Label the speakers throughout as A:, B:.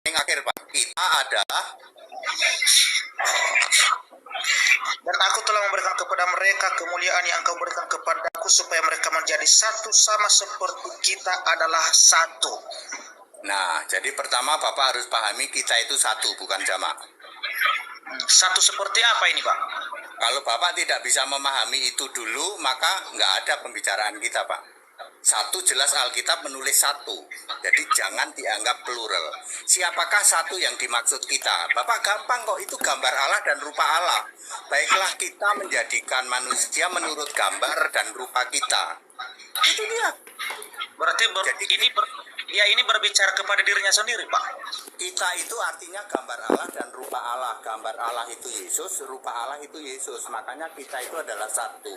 A: Yang akhir Pak, kita adalah
B: dan aku telah memberikan kepada mereka kemuliaan yang engkau berikan kepadaku supaya mereka menjadi satu sama seperti kita adalah satu.
A: Nah, jadi pertama Bapak harus pahami kita itu satu, bukan jamak.
B: Satu seperti apa ini Pak?
A: Kalau Bapak tidak bisa memahami itu dulu, maka nggak ada pembicaraan kita Pak. Satu jelas Alkitab menulis satu, jadi jangan dianggap plural. Siapakah satu yang dimaksud kita? Bapak gampang kok, itu gambar Allah dan rupa Allah. Baiklah kita menjadikan manusia menurut gambar dan rupa kita. Itu dia.
B: Berarti ini berbicara kepada dirinya sendiri Pak.
A: Kita itu artinya gambar Allah dan rupa Allah. Gambar Allah itu Yesus, rupa Allah itu Yesus. Makanya kita itu adalah satu.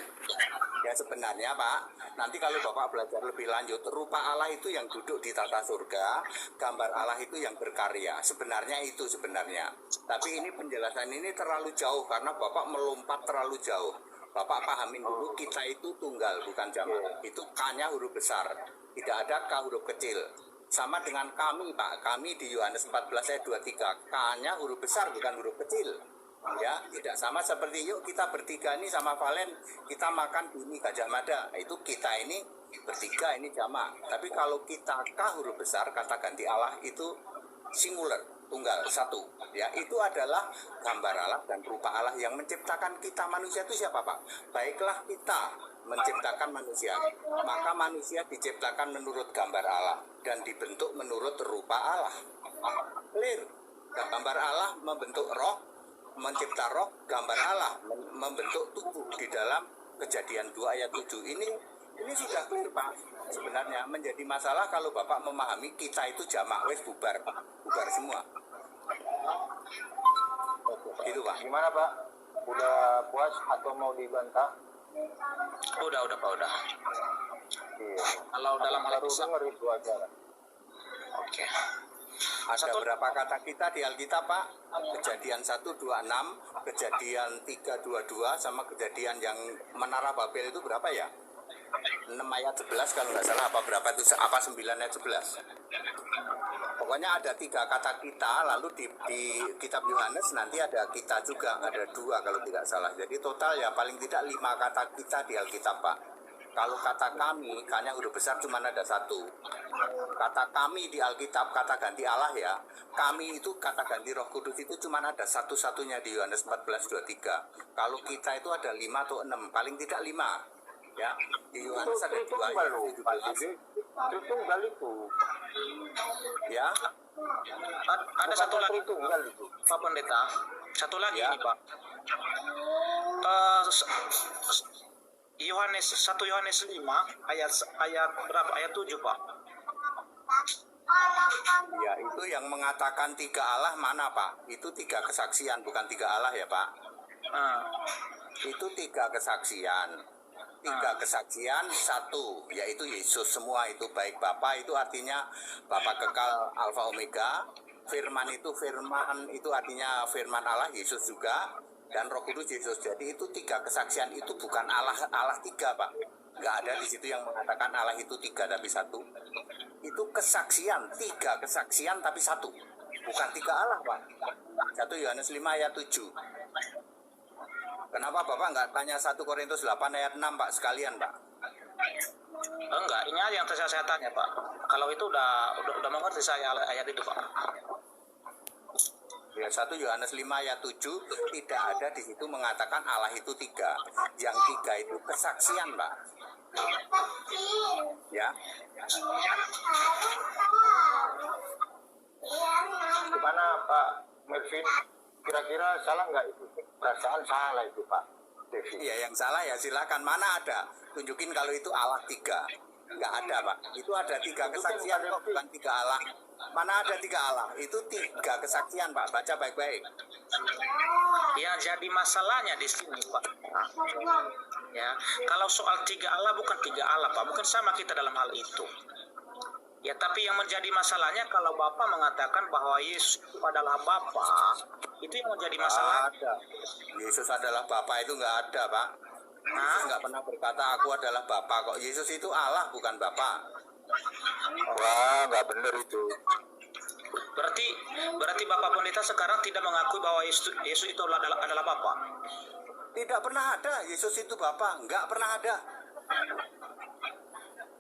A: Ya sebenarnya Pak, nanti kalau Bapak belajar lebih lanjut, rupa Allah itu yang duduk di tata surga, gambar Allah itu yang berkarya. Sebenarnya itu sebenarnya. Tapi ini penjelasan ini terlalu jauh karena Bapak melompat terlalu jauh. Bapak pahamin dulu kita itu tunggal bukan jamak. Itu K-nya huruf besar. Tidak ada K huruf kecil. Sama dengan kami Pak, kami di Yohanes 14 ayat 23, K-nya huruf besar bukan huruf kecil. Ya, tidak sama seperti yuk kita bertiga ini sama Valen, kita makan bumi Gajah Mada. Itu kita ini bertiga ini jamak. Tapi kalau kita K huruf besar, kata ganti Allah itu singular, tunggal, satu. Ya, itu adalah gambar Allah dan rupa Allah yang menciptakan kita manusia itu siapa Pak? Baiklah kita menciptakan manusia, maka manusia diciptakan menurut gambar Allah dan dibentuk menurut rupa Allah. Clear? Gambar Allah membentuk roh, mencipta roh, gambar Allah membentuk tubuh di dalam Kejadian 2 ayat 7. Ini sudah clear Pak. Sebenarnya menjadi masalah kalau Bapak memahami kita itu jamak, wes bubar semua. Gitu Pak.
C: Gimana Pak? Udah puas atau mau dibantah?
B: Udah Pak, udah.
C: Iya.
B: Kalau dalam hal
C: baru dengar itu aja.
B: Oke.
A: Ada berapa kata kita di Alkitab Pak? Kejadian 1:26, Kejadian 3:22, sama Kejadian yang Menara Babel itu berapa ya? 6 ayat 11 kalau nggak salah, apa berapa itu, apa 9 ayat 11. Pokoknya ada 3 kata kita, lalu di kitab Yohanes nanti ada kita juga, ada 2 kalau tidak salah. Jadi total ya paling tidak 5 kata kita di Alkitab Pak. Kalau kata kami, kayaknya huruf besar cuma ada 1. Kata kami di Alkitab, kata ganti Allah ya. Kami itu kata ganti Roh Kudus itu cuma ada satu-satunya di Yohanes 14:23. Kalau kita itu ada 5 atau 6, paling tidak 5. Ya, di Yohanes ada 2 ayat 17.
C: Itu tunggal itu.
A: Ya.
B: Ada satu lagi
C: tunggal itu.
B: Pak Pendeta. Satu lagi
A: Ya.
B: nih Pak. Yohanes 1 Yohanes 5 ayat berapa? Ayat 7 Pak.
A: Ya, itu yang mengatakan 3 Allah mana Pak? Itu 3 kesaksian, bukan 3 Allah ya Pak. Itu 3 kesaksian. 3 kesaksian, 1 yaitu Yesus semua itu, baik Bapa itu artinya Bapa kekal Alfa Omega, Firman itu artinya Firman Allah, Yesus juga, dan Roh Kudus Yesus. Jadi itu 3 kesaksian, itu bukan Allah 3 Pak. Nggak ada di situ yang mengatakan Allah itu 3 tapi 1. Itu kesaksian, 3 kesaksian tapi 1, bukan 3 Allah Pak. 1 Yohanes 5 ayat 7. Kenapa Bapak nggak tanya 1 Korintus 8 ayat 6 Pak sekalian Pak?
B: Enggak, ini aja yang saya tanya Pak. Kalau itu udah mengerti saya ayat itu Pak.
A: Ya, 1 Yohanes 5 ayat 7 tidak ada di situ mengatakan Allah itu 3. Yang 3 itu kesaksian Pak. Ya.
C: Gimana Pak Melvin? Kira-kira salah nggak itu? Perasaan salah itu Pak Devi.
A: Iya, yang salah ya silakan. Mana ada? Tunjukin kalau itu Allah 3. Nggak ada Pak. Itu ada 3 kesaksian kok, bukan 3 Allah. Mana ada 3 Allah? Itu 3 kesaksian Pak. Baca baik-baik.
B: Ya, jadi masalahnya di sini Pak. Ya, kalau soal 3 Allah bukan 3 Allah Pak, bukan sama kita dalam hal itu. Ya, tapi yang menjadi masalahnya kalau Bapak mengatakan bahwa Yesus adalah Bapa, itu yang menjadi masalah.
A: Ada. Yesus adalah Bapa itu nggak ada Pak. Yesus nggak pernah berkata aku adalah Bapa kok. Yesus itu Allah bukan Bapa.
C: Wah, nggak benar itu.
B: Berarti berarti Bapak Pendeta sekarang tidak mengakui bahwa Yesus itu adalah Bapa.
A: Tidak pernah ada Yesus itu Bapa, nggak pernah ada.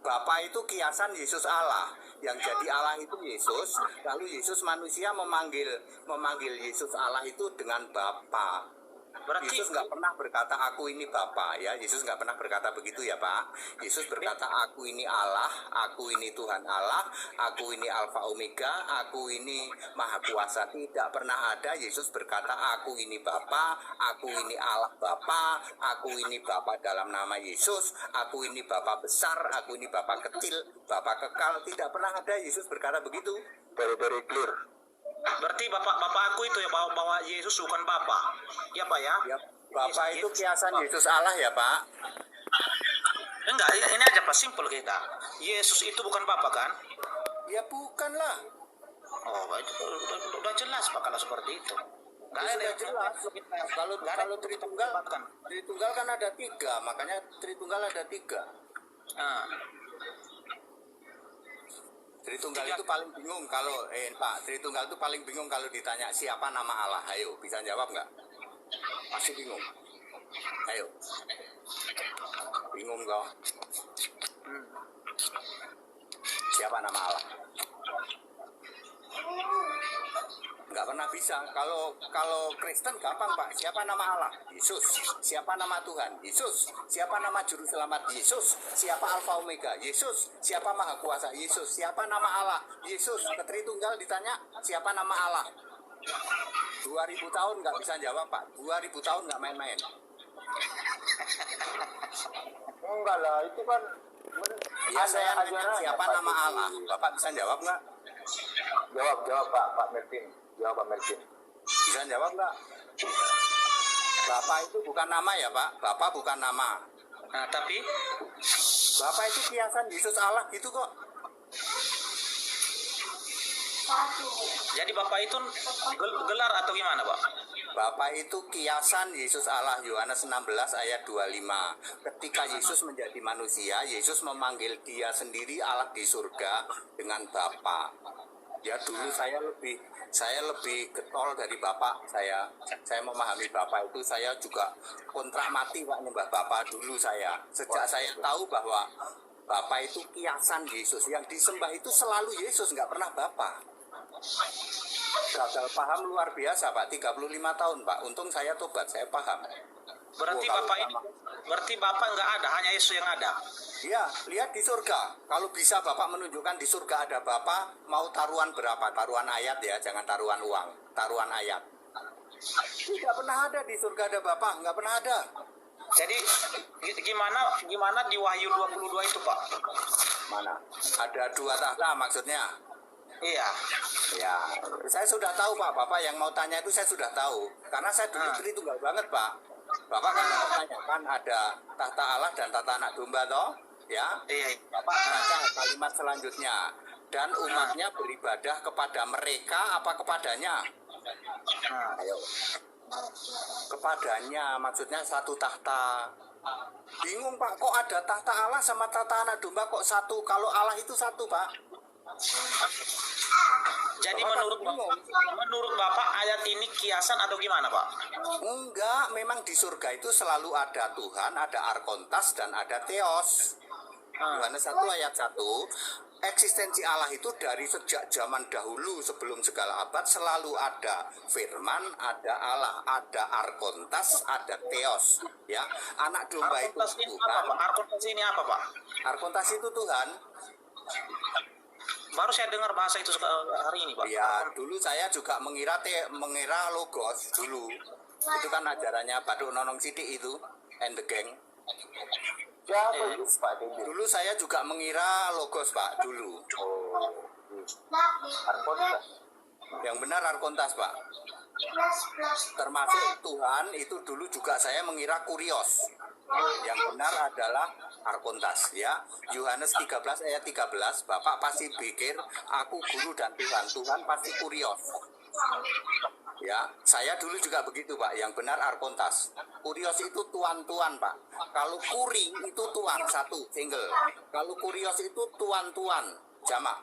A: Bapa itu kiasan Yesus Allah. Yang jadi Allah itu Yesus, lalu Yesus manusia memanggil Yesus Allah itu dengan Bapa.
B: Berarti
A: Yesus nggak pernah berkata aku ini Bapa, ya. Yesus nggak pernah berkata begitu, ya Pak. Yesus berkata aku ini Allah, aku ini Tuhan Allah, aku ini Alfa Omega, aku ini Maha Kuasa. Tidak pernah ada Yesus berkata aku ini Bapa, aku ini Allah Bapa, aku ini Bapa dalam nama Yesus, aku ini Bapa besar, aku ini Bapa kecil, Bapa kekal. Tidak pernah ada Yesus berkata begitu.
C: Very clear.
B: berarti Bapak aku itu ya bahwa Yesus bukan Bapa. Ya Pak ya?
A: Ya, Bapa itu kiasan Yesus Allah, ya Pak.
B: Enggak, ini aja Pak, simpel kita. Yesus itu bukan Bapa kan?
A: Ya bukan lah.
B: Oh, udah jelas Pak kalau seperti itu. Enggak ada
A: Sudah jelas. Kalau Tritunggal,
B: kan.
A: Tritunggal kan ada 3, makanya Tritunggal ada 3.
B: Nah,
A: Tritunggal itu paling bingung kalau Pak, Tritunggal itu paling bingung kalau ditanya siapa nama Allah. Ayo, bisa jawab nggak? Masih bingung. Ayo. Bingung kok. Siapa nama Allah? Nggak pernah bisa. Kalau Kristen gampang Pak. Siapa nama Allah? Yesus. Siapa nama Tuhan? Yesus. Siapa nama Juru Selamat? Yesus. Siapa Alfa Omega? Yesus. Siapa Maha Kuasa? Yesus. Siapa nama Allah? Yesus. Ke Tritunggal ditanya siapa nama Allah? 2000 tahun nggak bisa jawab Pak. 2000 tahun nggak main-main.
C: Enggak lah, itu kan
A: Ya saya nanya
C: ajaran
A: siapa
C: Pak.
A: nama Allah? Bapak bisa jawab nggak?
C: Jawab Pak Melvin. Jawab Pak Melvin.
A: Bisa jawab nggak? Bapak itu bukan nama ya Pak. Bapak bukan nama.
B: nah tapi
A: Bapak itu kiasan Yesus Allah gitu kok.
B: jadi Bapak itu gelar atau gimana Pak?
A: Bapak itu kiasan Yesus Allah. Yohanes 16 ayat 25. Ketika Yesus menjadi manusia, Yesus memanggil dia sendiri Allah di surga dengan Bapa. Ya dulu saya lebih getol dari Bapak. Saya memahami Bapak itu, saya juga kontrak mati Pak nyembah Bapak dulu saya. Sejak saya tahu bahwa Bapak itu kiasan Yesus. Yang disembah itu selalu Yesus, nggak pernah Bapak. Gagal paham luar biasa Pak, 35 tahun Pak. Untung saya tobat, saya paham.
B: Berarti
A: Kalau
B: Bapak ini, berarti Bapak nggak ada, hanya Yesus yang ada.
A: Ya, lihat di surga. Kalau bisa Bapak menunjukkan di surga ada Bapak, mau taruhan berapa? Taruhan ayat ya, jangan taruhan uang. Taruhan ayat. Tidak pernah ada di surga ada Bapak, nggak pernah ada.
B: Jadi gimana di Wahyu 22 itu Pak?
A: Mana? Ada 2 tahta maksudnya?
B: Iya.
A: Ya, saya sudah tahu Pak. Bapak yang mau tanya itu saya sudah tahu. Karena saya dulu Tritunggal banget Pak. Bapak kan menanyakan ada tahta Allah dan tahta anak domba toh? Ya.
B: Iya.
A: Bapak baca kalimat selanjutnya. Dan umatnya beribadah kepada mereka apa kepadanya? Ayo. Kepadanya, maksudnya satu tahta. Bingung Pak, kok ada tahta Allah sama tahta anak domba kok satu? Kalau Allah itu satu Pak.
B: Jadi
A: Bapak
B: menurut Bapak ayat ini kiasan atau gimana Pak?
A: Enggak, memang di surga itu selalu ada Tuhan, ada arkontas dan ada theos. Yohanes 1 ayat 1. Eksistensi Allah itu dari sejak zaman dahulu sebelum segala abad selalu ada firman, ada Allah, ada arkontas, ada theos. Ya, anak domba itu
B: Arkontas ini
A: Tuhan.
B: apa Pak? Arkontas ini apa Pak?
A: Arkontas itu Tuhan.
B: Baru saya dengar bahasa itu hari ini Pak.
A: Ya, dulu saya juga mengira logos dulu. Itu kan ajarannya Baduk Nonong Sidik itu, and the gang.
C: Siapa itu Pak Dendi?
A: Dulu saya juga mengira logos Pak, dulu.
C: Arkontas.
A: Yang benar Arkontas Pak. Termasuk Tuhan itu dulu juga saya mengira kurios. Yang benar adalah arkontas ya. Yohanes 13 ayat 13, Bapak pasti pikir aku guru dan Tuhan. Tuhan pasti kurios. Ya, saya dulu juga begitu Pak. Yang benar arkontas. Kurios itu tuan-tuan Pak. Kalau kuri itu tuan satu single. Kalau kurios itu tuan-tuan jamak.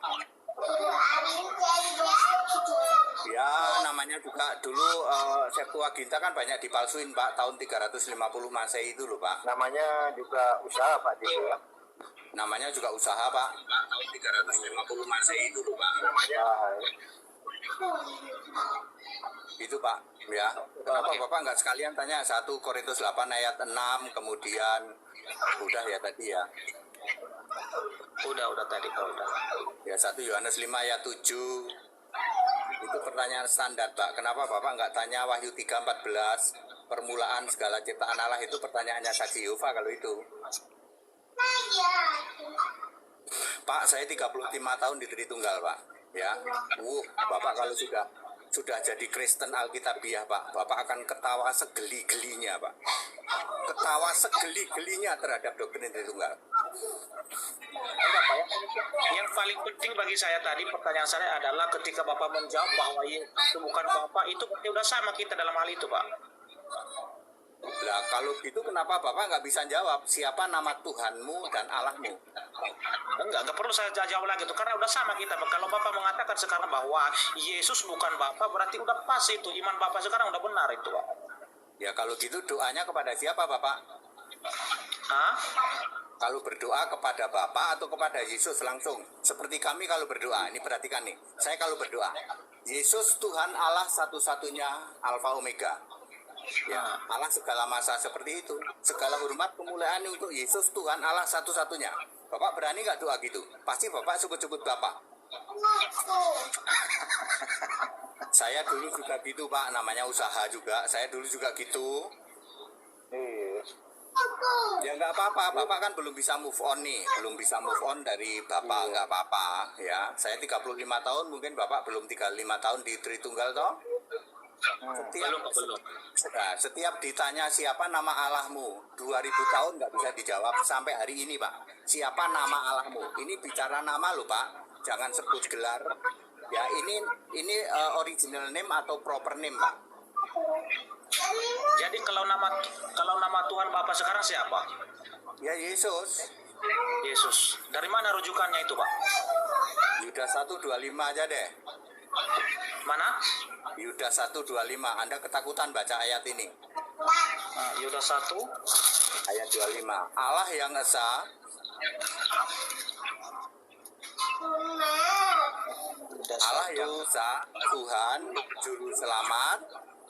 A: namanya juga dulu Septuaginta kan banyak dipalsuin Pak, tahun 350 Masehi itu loh Pak.
C: Namanya juga usaha Pak di situ ya.
A: Namanya juga usaha Pak, tahun 350 Masehi itu loh Pak.
C: Namanya
A: Itu Pak, ya. Kenapa Bapak nggak sekalian tanya 1 Korintus 8 ayat 6, kemudian udah ya tadi ya.
B: Udah tadi Pak, udah.
A: Ya 1 Yohanes 5 ayat 7. Itu pertanyaan standar Pak. Kenapa Bapak nggak tanya Wahyu 3:14, permulaan segala ciptaan Allah? Itu pertanyaannya saksi Yehova kalau itu. Pak, saya 35 tahun di Tritunggal Pak. Ya, Bapak kalau sudah jadi Kristen Alkitabiah Pak, Bapak akan ketawa segeli-gelinya Pak. Ketawa segeli-gelinya terhadap doktrin Tritunggal.
B: Enggak Pak ya. Yang paling penting bagi saya tadi, pertanyaan saya adalah ketika Bapak menjawab bahwa itu bukan Bapak, itu berarti udah sama kita dalam hal itu Pak.
A: Nah, kalau gitu kenapa Bapak nggak bisa jawab siapa nama Tuhanmu dan Allahmu?
B: Enggak perlu saya jawab lagi itu karena udah sama kita. Kalau Bapak mengatakan sekarang bahwa Yesus bukan Bapak, berarti udah pas itu. Iman Bapak sekarang udah benar itu Pak.
A: Ya kalau gitu doanya kepada siapa Bapak?
B: Hah?
A: Kalau berdoa kepada Bapa atau kepada Yesus langsung? Seperti kami kalau berdoa, ini perhatikan nih. Saya kalau berdoa, Yesus Tuhan Allah satu-satunya Alfa Omega. Ya, Allah segala masa seperti itu. Segala hormat kemuliaan untuk Yesus Tuhan Allah satu-satunya. Bapak berani nggak doa gitu? Pasti Bapak sebut-sebut Bapak. Saya dulu juga gitu Pak, namanya usaha juga. Saya dulu juga gitu. Ya nggak apa-apa, Bapak kan belum bisa move on nih, belum bisa move on dari Bapak, nggak apa-apa ya. Saya 35 tahun, mungkin Bapak belum 35 tahun di Tritunggal toh. Setiap ditanya siapa nama Allahmu, 2000 tahun nggak bisa dijawab sampai hari ini Pak. Siapa nama Allahmu? Ini bicara nama loh Pak, jangan sebut gelar. Ya ini original name atau proper name Pak.
B: Jadi kalau nama Tuhan Bapak sekarang siapa?
A: Ya Yesus.
B: Yesus. Dari mana rujukannya itu Pak?
A: Yudas 1:25 aja deh.
B: Mana?
A: Yudas 1:25. Anda ketakutan baca ayat ini.
B: Yudas 1
A: ayat 25. Allah yang esa, Allah yang esa, Tuhan juru selamat,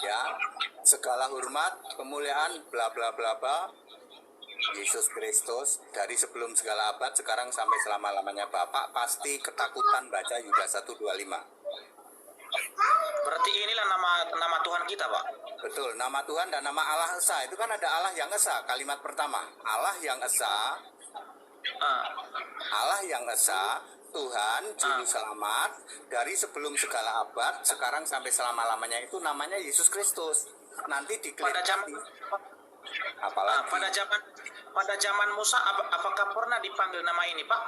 A: ya, segala hormat, kemuliaan, bla bla bla bla, Yesus Kristus dari sebelum segala abad sekarang sampai selama-lamanya. Bapak pasti ketakutan baca Yudas 1:25.
B: Berarti inilah nama Tuhan kita Pak.
A: Betul, nama Tuhan dan nama Allah Esa. Itu kan ada Allah yang Esa, kalimat pertama. Allah yang Esa, Allah yang Esa, Tuhan juru selamat dari sebelum segala abad sekarang sampai selama-lamanya, itu namanya Yesus Kristus. Nanti diklaim apalagi
B: pada zaman Musa apakah pernah dipanggil nama ini Pak?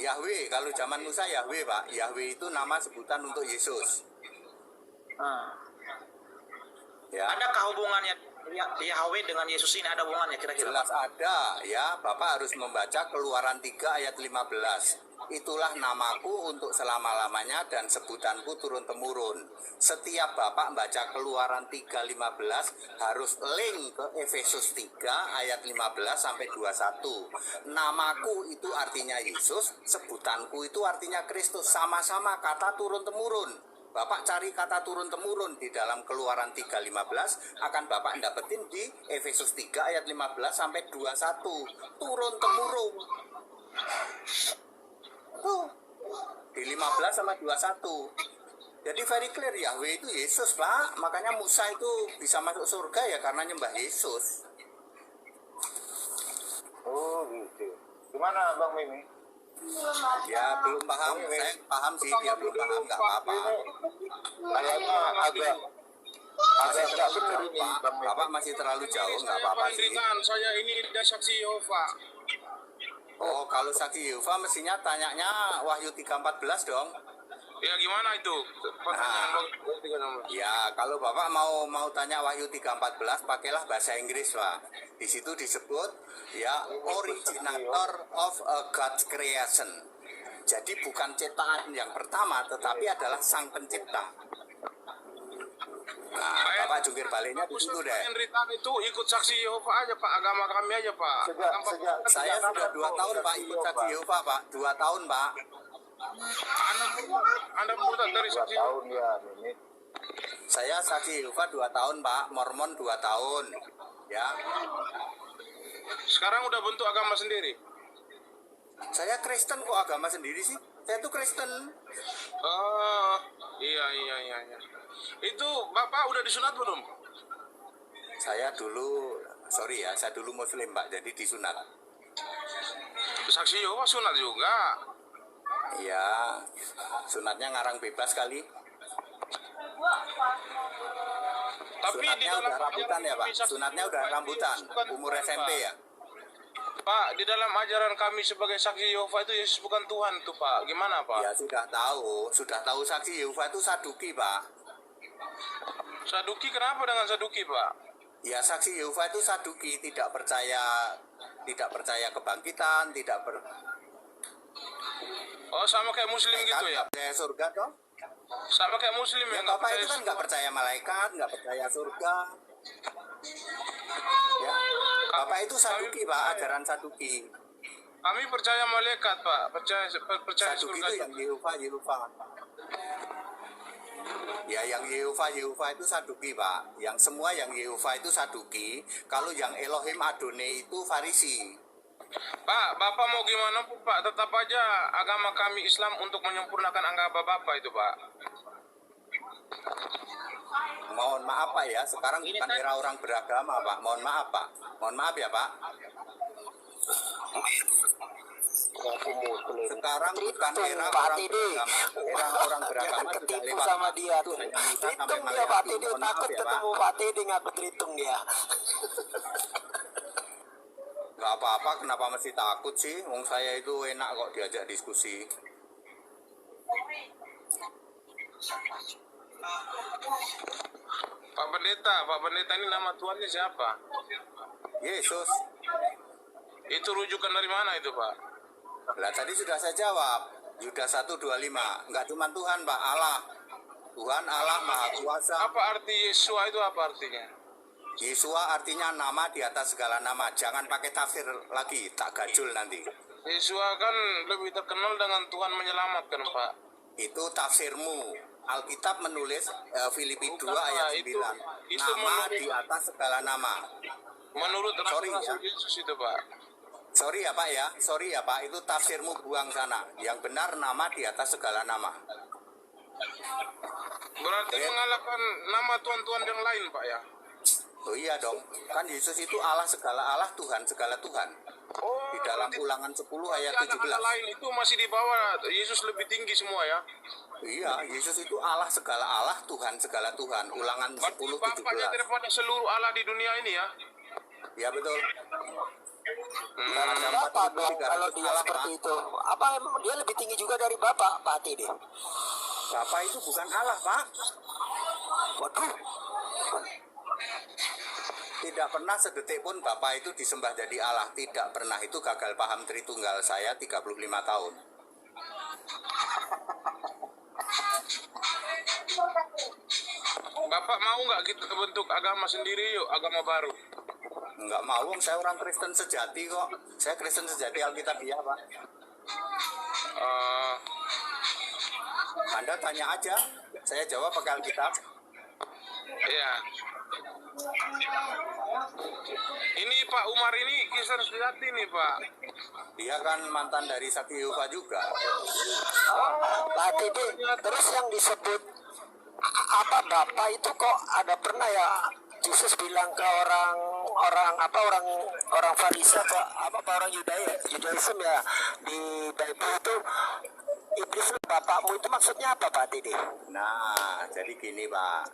A: Yahweh. Kalau zaman Musa Yahweh Pak. Yahweh itu nama sebutan untuk Yesus. Ya.
B: Adakah hubungannya Yahweh dengan Yesus ini, ada hubungannya kira-kira?
A: Jelas ada ya. Bapak harus membaca Keluaran 3 ayat 15. Itulah namaku untuk selama-lamanya dan sebutanku turun-temurun. Setiap Bapak baca Keluaran 3:15 harus link ke Efesus 3 ayat 15 sampai 21. Namaku itu artinya Yesus, sebutanku itu artinya Kristus. Sama-sama kata turun-temurun. Bapak cari kata turun-temurun di dalam Keluaran 3:15, akan Bapak dapetin di Efesus 3 ayat 15 sampai 21. Turun-temurun. Di 15 sama 21. Jadi very clear, Yahweh itu Yesus Pak. Makanya Musa itu bisa masuk surga ya karena nyembah Yesus.
C: Oh gitu. Gimana Bang Mimi?
A: Ya belum paham. Saya paham sih, dia belum paham, nggak apa-apa.
C: Kayaknya agak nggak benar ini Bang Mimi.
A: Bapak masih terlalu jauh, nggak apa-apa sih.
D: Saya ini dari saksi Yehova.
A: Oh, kalau saksi Yehova mestinya tanyanya Wahyu 3:14 dong.
D: Ya gimana itu? Pertanyaan
A: Ya, kalau Bapak mau tanya Wahyu 3:14, pakailah bahasa Inggris, Pak. Di situ disebut ya originator of a God's creation. Jadi bukan ciptaan yang pertama, tetapi adalah sang pencipta. Nah, Bapak jungkir baliknya di situ deh.
D: Penderitaan itu ikut saksi Yehova aja Pak, agama kami aja Pak.
A: Saya sudah 2 tahun Pak ikut saksi Yehova Pak, 2 tahun Pak.
D: Anda murtad dari
C: 2
D: saksi
C: tahun ya ini.
A: Saya saksi Yehova 2 tahun Pak, Mormon 2 tahun. Ya,
D: Sekarang udah bentuk agama sendiri.
A: saya Kristen kok agama sendiri sih? Saya tuh Kristen.
D: Oh, iya. Itu Bapak udah disunat belum?
A: Saya dulu, sorry ya, saya dulu Muslim Pak, jadi disunat.
D: Saksi Yehova sunat juga.
A: Iya, sunatnya ngarang bebas kali.
D: Tapi di
A: Sunatnya
D: dalam
A: udah rambutan ya Pak,
D: kami saksi
A: sunatnya udah
D: Yehova itu
A: rambutan,
D: Yesus bukan
A: umur
D: Tuhan,
A: SMP
D: Pak.
A: ya.
D: Pak, di dalam ajaran kami sebagai saksi Yehova itu Yesus bukan Tuhan tuh Pak. Gimana Pak?
A: Ya sudah tahu saksi Yehova itu Saduki Pak.
D: Saduki kenapa dengan Saduki Pak?
A: Ya saksi Yehova itu Saduki, tidak percaya kebangkitan,
D: Oh sama kayak Muslim gitu ya?
A: nggak percaya surga toh.
D: Sama kayak Muslim
A: Ya
D: ya nggak
A: Bapak
D: percaya
A: itu kan nggak
D: Yesus.
A: percaya malaikat, nggak percaya surga. Ya, Bapak itu Saduki Pak, ajaran Saduki.
D: Kami percaya malaikat Pak, percaya
A: Saduki
D: surga.
A: itu yang Yehova. Ya yang Yehova itu Saduki Pak. Yang semua yang Yehova itu Saduki. Kalau yang Elohim Adonai itu Farisi.
D: Pak, Bapak mau gimana pun Pak, tetap aja agama kami Islam untuk menyempurnakan agama Bapak itu Pak.
A: Mohon maaf Pak ya, sekarang bukan era orang beragama Pak. Mohon maaf Pak. Mohon maaf ya Pak. Sekarang bukan era orang beragama. Era orang beragama sudah
E: Ketipu
A: lewat.
E: sama dia tuh.
A: Hanya Musa sampai
E: Tritung dia
A: Malayaki.
E: Pak Tede,
A: Mohon maaf
E: takut
A: ya Pak.
E: ketemu Pak Tede ngaku Tritung dia.
A: Gak apa-apa, kenapa mesti takut sih? Wong saya itu enak kok diajak diskusi.
D: Pak Pendeta ini nama Tuhannya siapa?
A: Yesus.
D: Itu rujukan dari mana itu Pak?
A: Lah tadi sudah saya jawab. Yudas 1:25. Enggak cuma Tuhan Pak, Allah. Tuhan Allah Maha Kuasa.
D: Apa arti Yesua itu apa artinya?
A: Yesua artinya nama di atas segala nama. Jangan pakai tafsir lagi, tak gajul nanti.
D: Yesua kan lebih terkenal dengan Tuhan menyelamatkan Pak.
A: Itu tafsirmu. Alkitab menulis Filipi 2
D: Bukan,
A: ayat
D: Pak.
A: 9.
D: Itu
A: Nama
D: menurut-
A: di atas segala nama.
D: Menurut
A: Sorry
D: Rasul
A: ya.
D: Yesus itu Pak.
A: Sorry ya Pak, itu tafsirmu buang sana. Yang benar nama di atas segala nama.
D: Berarti mengalahkan nama Tuhan-Tuhan yang lain Pak ya?
A: Oh iya dong, kan Yesus itu Allah segala Allah, Tuhan segala Tuhan.
D: Oh,
A: Di dalam
D: berarti
A: Ulangan 10 ayat
D: anak-anak
A: 17.
D: lain itu masih di bawah Yesus lebih tinggi semua ya?
A: Iya, Yesus itu Allah segala Allah, Tuhan segala Tuhan. Ulangan
D: Berarti
A: 10
D: Bapaknya
A: 17.
D: daripada seluruh Allah di dunia ini ya?
A: Ya betul. Ada
E: Bapak
A: 4300
E: dong kalau dia
A: Allah,
E: seperti
A: Pak.
E: itu. Apa emang dia lebih tinggi juga dari Bapak Pak Tede?
A: Bapak itu bukan Allah, Pak.
E: Waduh.
A: Tidak pernah sedetik pun Bapak itu disembah jadi Allah. Tidak pernah. Itu gagal paham Tritunggal saya 35 tahun.
D: Bapak mau nggak kita bentuk agama sendiri yuk, agama baru?
A: Enggak mau, saya orang Kristen sejati kok. Saya Kristen sejati Alkitabiah, Pak.
D: Eh,
A: Anda tanya aja, saya jawab pakai Alkitab.
D: Iya. Ini Pak Umar ini Kristen sejati nih Pak.
A: Dia kan mantan dari Sakti Yehova juga.
E: Pak Tede, terus yang disebut apa Bapak itu kok ada pernah ya Yesus bilang ke orang Farisi apa orang Yudaism ya di Bible itu iblis lu bapakmu itu maksudnya apa Pak Tede?
A: Nah, jadi gini Pak.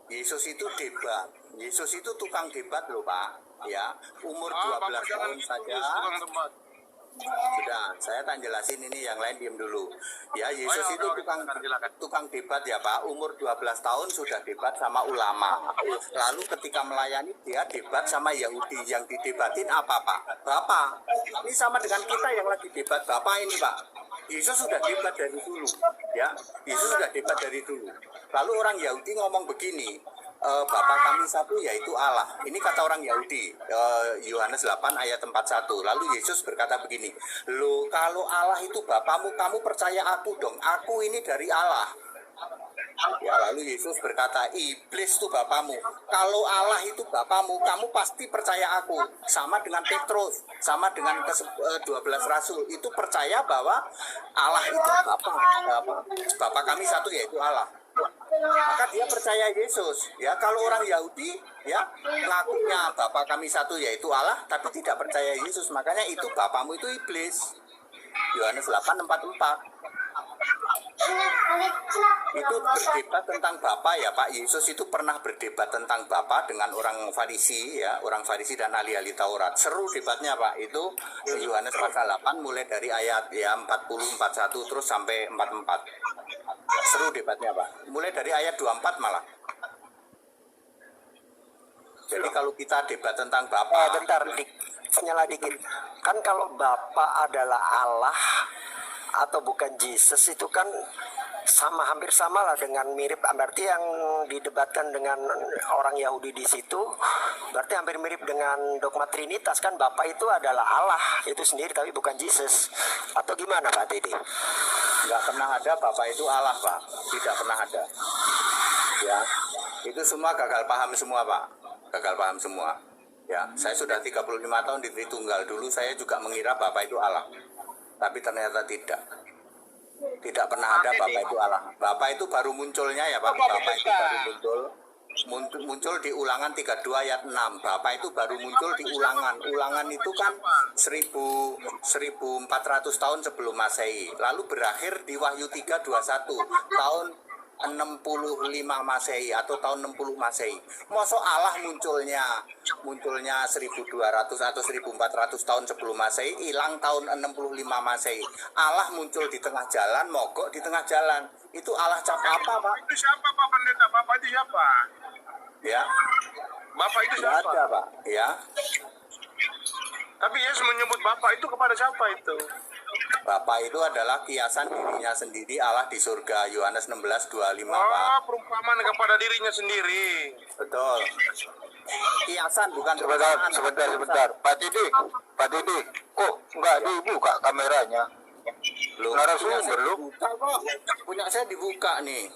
A: Yesus itu debat. Yesus itu tukang debat loh Pak. Ya, umur 12
D: Bapak jangan
A: tahun
D: gitu,
A: saja.
D: tukang debat.
A: Sudah, saya tak jelasin ini, yang lain diam dulu. Ya, Yesus
D: Oh, ya,
A: itu
D: oke, silakan.
A: tukang debat ya Pak. Umur 12 tahun sudah debat sama ulama. Lalu ketika melayani dia debat sama Yahudi. Yang didebatin apa Pak? Bapak. Ini sama dengan kita yang lagi debat Bapak ini Pak. Yesus sudah debat dari dulu. Ya, Yesus sudah debat dari dulu. Lalu orang Yahudi ngomong begini, Bapa kami satu yaitu Allah. Ini kata orang Yahudi, Yohanes 8 ayat 41. Lalu Yesus berkata begini, loh kalau Allah itu Bapamu, kamu percaya aku dong, aku ini dari Allah. Ya, lalu Yesus berkata, iblis itu bapamu. Kalau Allah itu bapamu, kamu pasti percaya aku. Sama dengan Petrus, sama dengan 12 rasul. Itu percaya bahwa Allah itu Bapa kami satu yaitu Allah. Maka dia percaya Yesus. Ya, kalau orang Yahudi ya ngakunya Bapa kami satu yaitu Allah, tapi tidak percaya Yesus. Makanya itu bapamu itu iblis. Yohanes 8:44. Itu berdebat tentang Bapa ya Pak. Yesus itu pernah berdebat tentang Bapa dengan orang Farisi ya, orang Farisi dan ahli-ahli Taurat. Seru debatnya Pak. Itu Yohanes pasal 8 mulai dari ayat ya 40 41 terus sampai 44. Seru debatnya Pak. Mulai dari ayat 24 malah. Jadi kalau kita debat tentang Bapa,
E: Bentar, nyala dikit. Kan kalau Bapa adalah Allah atau bukan Jesus itu kan sama, hampir sama lah dengan mirip. Berarti yang didebatkan dengan orang Yahudi di situ berarti hampir mirip dengan dogma Trinitas, kan Bapa itu adalah Allah itu sendiri tapi bukan Jesus, atau gimana Pak Teddy?
A: nggak pernah ada Bapa itu Allah Pak. Tidak pernah ada. Ya, itu semua gagal paham semua Pak. Gagal paham semua. Ya, saya sudah 35 tahun di Tritunggal. Dulu saya juga mengira Bapa itu Allah. Tapi ternyata tidak. Tidak pernah ada Bapa itu Allah. Bapa itu baru munculnya ya Pak. Bapa itu baru muncul di Ulangan 32 ayat 6. Bapa itu baru muncul di Ulangan. Ulangan itu kan 1400 tahun sebelum Masehi. Lalu berakhir di Wahyu 3:21 tahun 65 Masehi atau tahun 60 Masehi. Masa Allah munculnya 1200 atau 1400 tahun sebelum Masehi, hilang tahun 65 Masehi. Allah muncul di tengah jalan, mogok di tengah jalan. Itu Allah cap apa, Pak?
D: Itu siapa Pak Pendeta? Bapak itu siapa?
A: Ya.
D: Bapak itu
A: Tidak
D: siapa?
A: ada, Pak. Ya.
D: Tapi Yesus menyebut Bapak itu kepada siapa itu?
A: Bapa itu adalah kiasan dirinya sendiri Allah di surga. Yohanes 16:25 Pak.
D: Oh, perumpamaan kepada dirinya sendiri.
A: Betul. Kiasan bukan
C: Sebentar,
A: perumpamaan.
C: sebentar. Pak Didi, kok nggak dibuka kameranya?
A: Loh,
C: Narasumber,
A: punya saya
C: lu.
A: dibuka kok. Punya saya dibuka nih.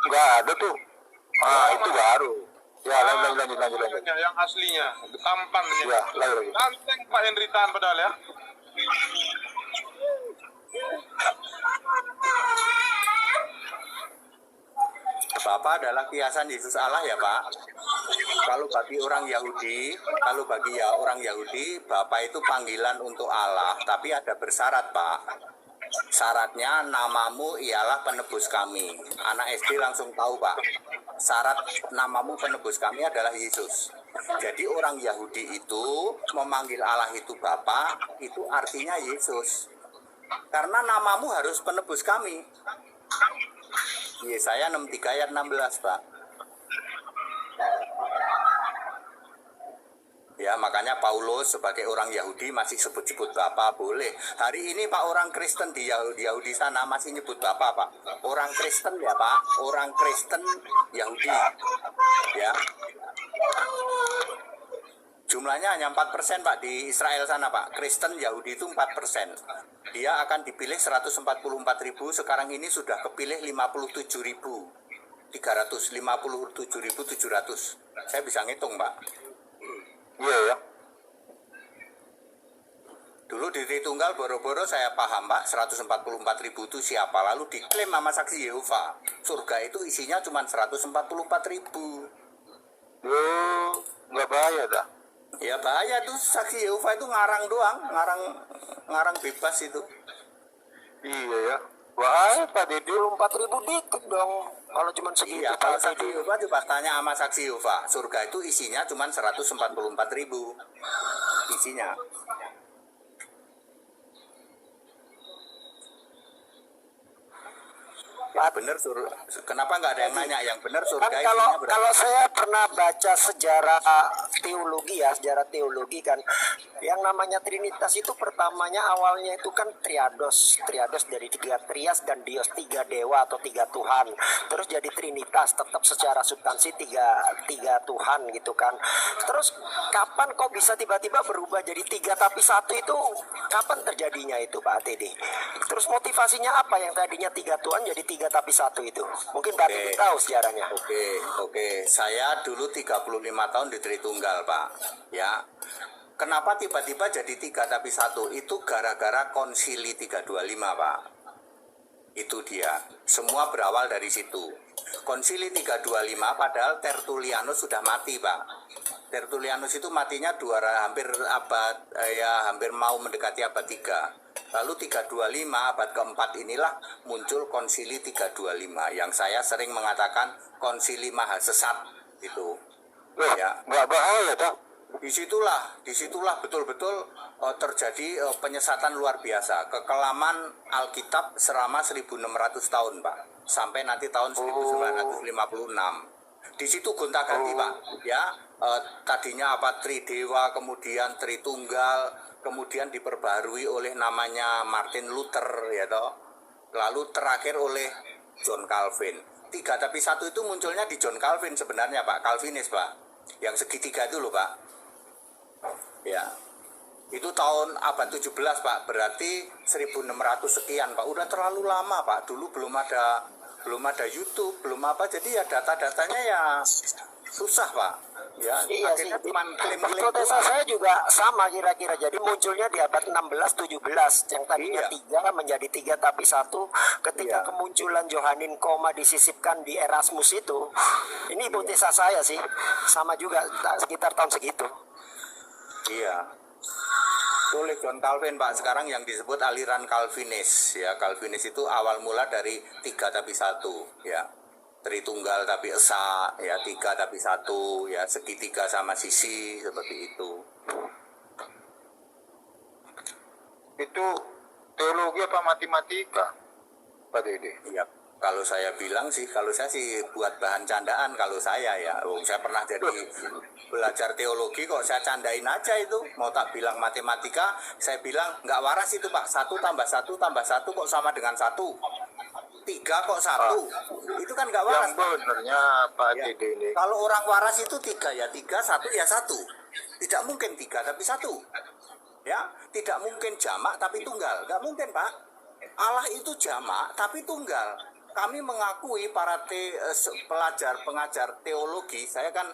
C: Nggak ada tuh. Itu baru. Ya, lanjut.
D: Yang aslinya, tampan.
C: Ya, lanjut.
D: Ganteng Pak Hendritan padahal ya.
A: Bapa adalah kiasan Yesus Allah ya Pak. Kalau bagi orang Yahudi, Bapa itu panggilan untuk Allah, tapi ada bersyarat Pak. Syaratnya namamu ialah penebus kami. Anak SD langsung tahu Pak. Syarat namamu penebus kami adalah Yesus. Jadi orang Yahudi itu memanggil Allah itu Bapa, itu artinya Yesus. Karena namamu harus penebus kami. Yesaya 63 ayat 16 Pak. Ya, makanya Paulus sebagai orang Yahudi masih sebut-sebut Bapa boleh. Hari ini Pak, orang Kristen di Yahudi sana masih nyebut Bapa Pak. Orang Kristen ya Pak, orang Kristen Yahudi. Ya. Jumlahnya hanya 4% Pak di Israel sana Pak. Kristen Yahudi itu 4%. Dia akan dipilih 144.000, sekarang ini sudah kepilih 57.700. Saya bisa ngitung Pak.
C: Iya ya.
A: Dulu di Tritunggal boro-boro saya paham Pak, 144.000 itu siapa, lalu diklaim sama saksi Yehova. Surga itu isinya cuma 144.000.
C: Nggak bahaya dah.
A: Ya bahaya tuh, saksi Yehova itu ngarang doang, ngarang bebas itu.
C: Iya ya. Bahaya Pak Didi.
E: 4.000 dikit dong kalau cuma segitu.
A: Iya, kalau
E: Pak
A: saksi
E: Teddy.
A: Yehova coba tanya sama saksi Yehova, surga itu isinya cuma 144.000 isinya. Yang benar kenapa nggak ada yang nanya? Yang benar surga
E: Kan
A: isinya berapa?
E: kalau saya pernah baca sejarah teologi ya, sejarah teologi kan, yang namanya Trinitas itu pertamanya awalnya itu kan triados dari tiga trias dan dios, tiga dewa atau tiga Tuhan. Terus jadi Trinitas, tetap secara substansi tiga Tuhan gitu kan. Terus kapan kok bisa tiba-tiba berubah jadi tiga tapi satu itu? Kapan terjadinya itu Pak Teddy? Terus motivasinya apa yang tadinya tiga Tuhan jadi tiga tapi satu itu? Mungkin Pak Teddy tahu sejarahnya.
A: Oke. Saya dulu 35 tahun di Tritunggal, Pak. Ya. Kenapa tiba-tiba jadi tiga tapi satu? Itu gara-gara konsili 325, Pak. Itu dia. Semua berawal dari situ. Konsili 325 padahal Tertullianus sudah mati, Pak. Tertullianus itu matinya hampir mau mendekati abad 3. Lalu 325 abad keempat inilah muncul konsili 325 yang saya sering mengatakan konsili maha sesat itu. Ya,
C: Nggak bahaya toh?
A: disitulah betul-betul terjadi penyesatan luar biasa. Kekelaman Alkitab selama 1600 tahun, Pak. Sampai nanti tahun 1956. Di situ gonta-ganti, Pak. Ya, tadinya apa Tridewa, kemudian Tritunggal, kemudian diperbarui oleh namanya Martin Luther, ya toh. Lalu terakhir oleh John Calvin. Tiga tapi satu itu munculnya di John Calvin sebenarnya, Pak. Calvinis, Pak. Yang segitiga itu loh, Pak. Ya. Itu tahun abad 17, Pak. Berarti 1600 sekian, Pak. Udah terlalu lama, Pak. Dulu belum ada YouTube, belum apa. Jadi ya data-datanya ya susah, Pak. Ya,
E: Iya sih.
A: akhirnya cuma klaim-klaim
E: Hipotesa
A: doang.
E: saya juga sama kira-kira. Jadi munculnya di abad 16-17 yang tadinya
A: Iya.
E: tiga menjadi tiga tapi satu. Ketika
A: Iya.
E: kemunculan Johanin Koma disisipkan di Erasmus itu, ini hipotesa saya sih sama juga sekitar tahun segitu.
A: Iya. Oleh John Calvin, Pak. Sekarang yang disebut aliran Calvinis. Ya, Calvinis itu awal mula dari tiga tapi satu. Ya. Tritunggal tapi esa, ya tiga tapi satu, ya segitiga sama sisi, seperti itu.
C: Itu teologi apa matematika, Pak Dede?
A: Ya, kalau saya sih buat bahan candaan kalau saya ya. Saya pernah jadi belajar teologi kok saya candain aja itu. Mau tak bilang matematika, saya bilang nggak waras itu, Pak. 1 tambah 1 tambah 1 kok sama dengan 1. 3 kok 1. Itu kan nggak waras.
C: Yang benernya Pak
A: Ya.
C: Dede ini.
A: Kalau orang waras itu 3 ya 3, 1 ya 1. Tidak mungkin 3 tapi 1. Ya, tidak mungkin jamak tapi tunggal. Nggak mungkin, Pak. Allah itu jamak tapi tunggal. Kami mengakui para pengajar teologi, saya kan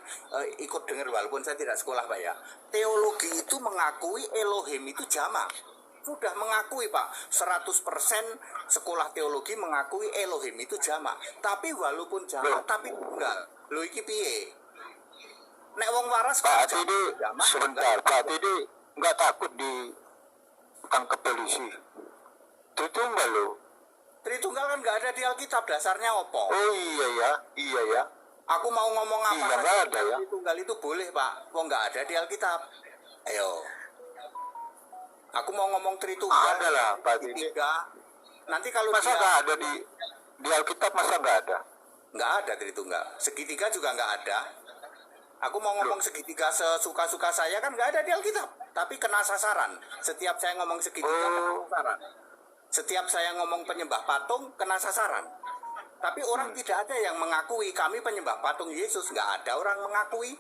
A: ikut dengar walaupun saya tidak sekolah, Pak ya. Teologi itu mengakui Elohim itu jamak. Sudah mengakui, Pak. 100% sekolah teologi mengakui Elohim itu jamak. Tapi walaupun jamak tapi tunggal. Lho iki piye? Nek wong waras
C: Pak
A: kok
C: Dede,
A: jamak,
C: sebentar. Pak Dede nggak takut ditangkap polisi? Tritunggal loh.
A: Tritunggal kan nggak ada di Alkitab, dasarnya opo?
C: Oh iya ya.
A: Aku mau ngomong apa
C: Iya,
A: saja
C: nggak ada ya.
A: Tritunggal itu boleh, Pak. Wong nggak ada di Alkitab. Ayo. Aku mau ngomong Tritunggal.
C: Ada lah, Pak Dede.
A: Segitiga. Nanti kalau
C: Masa nggak ada di Alkitab, masa nggak ada?
A: nggak ada Tritunggal. Segitiga juga nggak ada. Aku mau ngomong segitiga sesuka-suka saya kan nggak ada di Alkitab. Tapi kena sasaran. Setiap saya ngomong segitiga kena sasaran. Setiap saya ngomong penyembah patung kena sasaran. Tapi orang tidak ada yang mengakui kami penyembah patung Yesus. Nggak ada orang mengakui.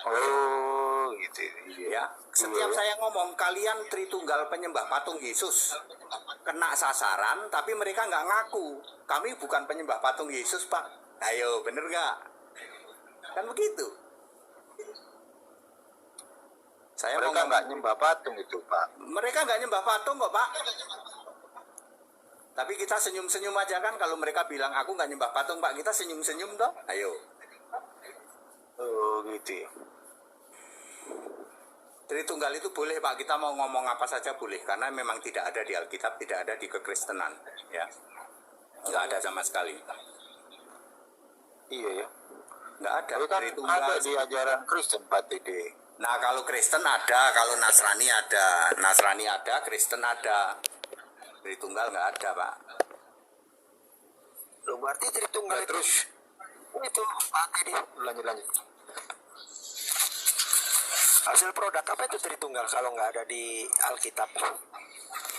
C: Oh gitu.
A: Ya, setiap saya ngomong kalian Tritunggal penyembah patung Yesus kena sasaran, tapi mereka nggak ngaku. Kami bukan penyembah patung Yesus, Pak. Ayo, bener nggak? Kan begitu. Saya
C: Mereka
A: mau
C: nggak nyembah patung itu, Pak.
A: mereka nggak nyembah patung kok, Pak. Tapi kita senyum-senyum aja kan kalau mereka bilang aku nggak nyembah patung, Pak. Kita senyum-senyum toh. Ayo.
C: Oh gitu.
A: Tritunggal itu boleh, Pak. Kita mau ngomong apa saja boleh karena memang tidak ada di Alkitab, tidak ada di kekristenan, ya. Nggak ada sama sekali.
C: Iya ya.
A: Nggak ada.
C: Tapi kan
A: Tritunggal.
C: ada di ajaran Kristen, Pak Dede.
A: Nah, kalau Kristen ada, kalau Nasrani ada. Nasrani ada, Kristen ada. Tritunggal nggak ada, Pak.
E: Loh, berarti Tritunggal
C: Nah,
E: itu
C: terus
E: itu Pak Teddy.
C: lanjut.
E: Hasil produk apa itu Tritunggal kalau nggak ada di Alkitab?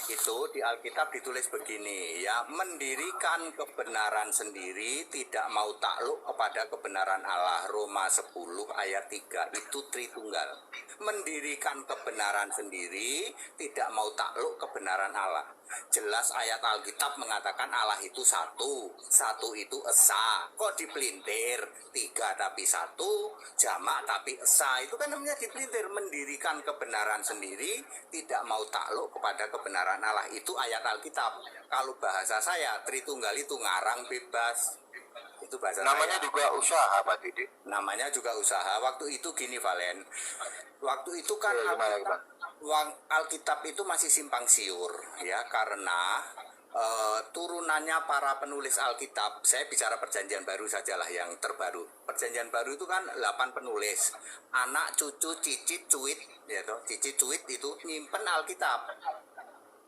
A: Itu di Alkitab ditulis begini ya, mendirikan kebenaran sendiri, tidak mau takluk kepada kebenaran Allah. Roma 10 ayat 3 itu Tritunggal. Mendirikan kebenaran sendiri, tidak mau takluk kebenaran Allah. Jelas ayat Alkitab mengatakan Allah itu satu, satu itu esa. Kok dipelintir? Tiga tapi satu, jamak tapi esa. Itu kan namanya dipelintir. Mendirikan kebenaran sendiri, tidak mau takluk kepada kebenaran Allah. Itu ayat Alkitab. Kalau bahasa saya, Tritunggal itu ngarang bebas. Itu bahasa
C: Namanya
A: saya.
C: juga usaha Pak Teddy.
A: Namanya juga usaha. Waktu itu gini Valen. Waktu itu kan
C: Ya, gimana?
A: Alkitab itu masih simpang siur ya, karena turunannya para penulis Alkitab. Saya bicara Perjanjian Baru sajalah yang terbaru. Perjanjian Baru itu kan 8 penulis. Anak, cucu, cicit, cuit, ya toh. Cicit, cuit itu nyimpen Alkitab.